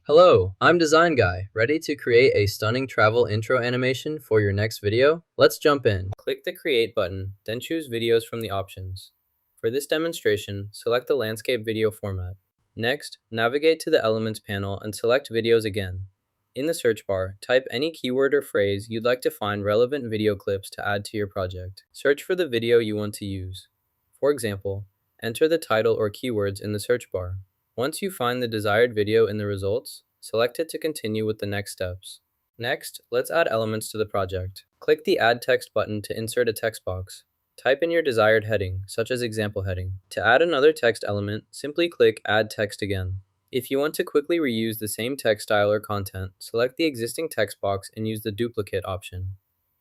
Hello, I'm Design Guy, ready to create a stunning travel intro animation for your next video? Let's jump in. Click the Create button, then choose Videos from the options. For this demonstration, select the landscape video format. Next, navigate to the Elements panel and select Videos again. In the search bar, type any keyword or phrase you'd like to find relevant video clips to add to your project. Search for the video you want to use. For example, enter the title or keywords in the search bar. Once you find the desired video in the results, select it to continue with the next steps. Next, let's add elements to the project. Click the Add Text button to insert a text box. Type in your desired heading, such as example heading. To add another text element, simply click Add Text again. If you want to quickly reuse the same text style or content, select the existing text box and use the Duplicate option.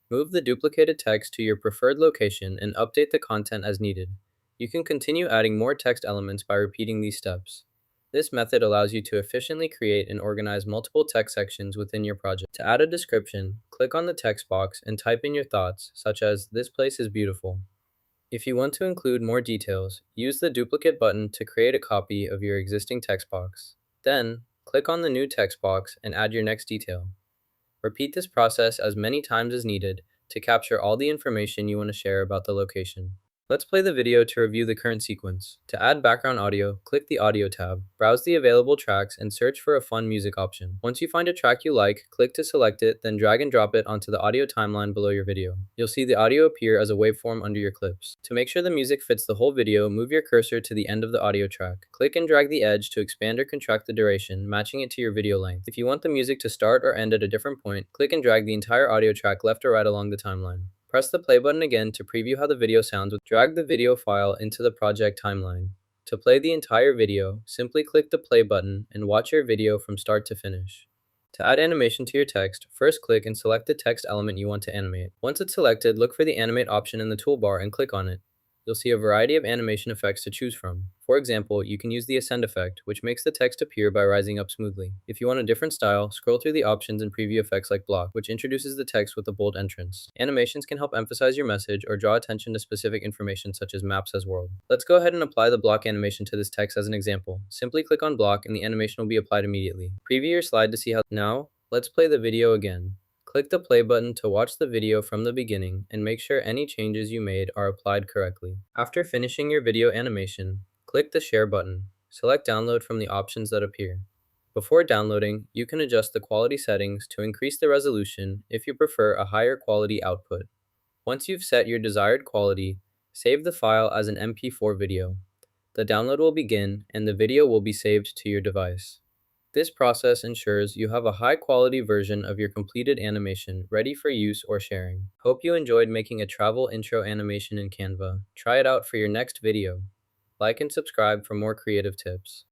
Move the duplicated text to your preferred location and update the content as needed. You can continue adding more text elements by repeating these steps. This method allows you to efficiently create and organize multiple text sections within your project. To add a description, click on the text box and type in your thoughts, such as, "This place is beautiful." If you want to include more details, use the duplicate button to create a copy of your existing text box. Then, click on the new text box and add your next detail. Repeat this process as many times as needed to capture all the information you want to share about the location. Let's play the video to review the current sequence. To add background audio, click the Audio tab, browse the available tracks, and search for a fun music option. Once you find a track you like, click to select it, then drag and drop it onto the audio timeline below your video. You'll see the audio appear as a waveform under your clips. To make sure the music fits the whole video, move your cursor to the end of the audio track. Click and drag the edge to expand or contract the duration, matching it to your video length. If you want the music to start or end at a different point, click and drag the entire audio track left or right along the timeline. Press the play button again to preview how the video sounds. Drag the video file into the project timeline. To play the entire video, simply click the play button and watch your video from start to finish. To add animation to your text, first click and select the text element you want to animate. Once it's selected, look for the Animate option in the toolbar and click on it. You'll see a variety of animation effects to choose from. For example, you can use the Ascend effect, which makes the text appear by rising up smoothly. If you want a different style, scroll through the options and preview effects like Block, which introduces the text with a bold entrance. Animations can help emphasize your message or draw attention to specific information such as maps as world. Let's go ahead and apply the block animation to this text as an example. Simply click on Block and the animation will be applied immediately. Preview your slide to see how. Now, let's play the video again. Click the play button to watch the video from the beginning and make sure any changes you made are applied correctly. After finishing your video animation, click the Share button. Select Download from the options that appear. Before downloading, you can adjust the quality settings to increase the resolution if you prefer a higher quality output. Once you've set your desired quality, save the file as an MP4 video. The download will begin and the video will be saved to your device. This process ensures you have a high-quality version of your completed animation ready for use or sharing. Hope you enjoyed making a travel intro animation in Canva. Try it out for your next video. Like and subscribe for more creative tips.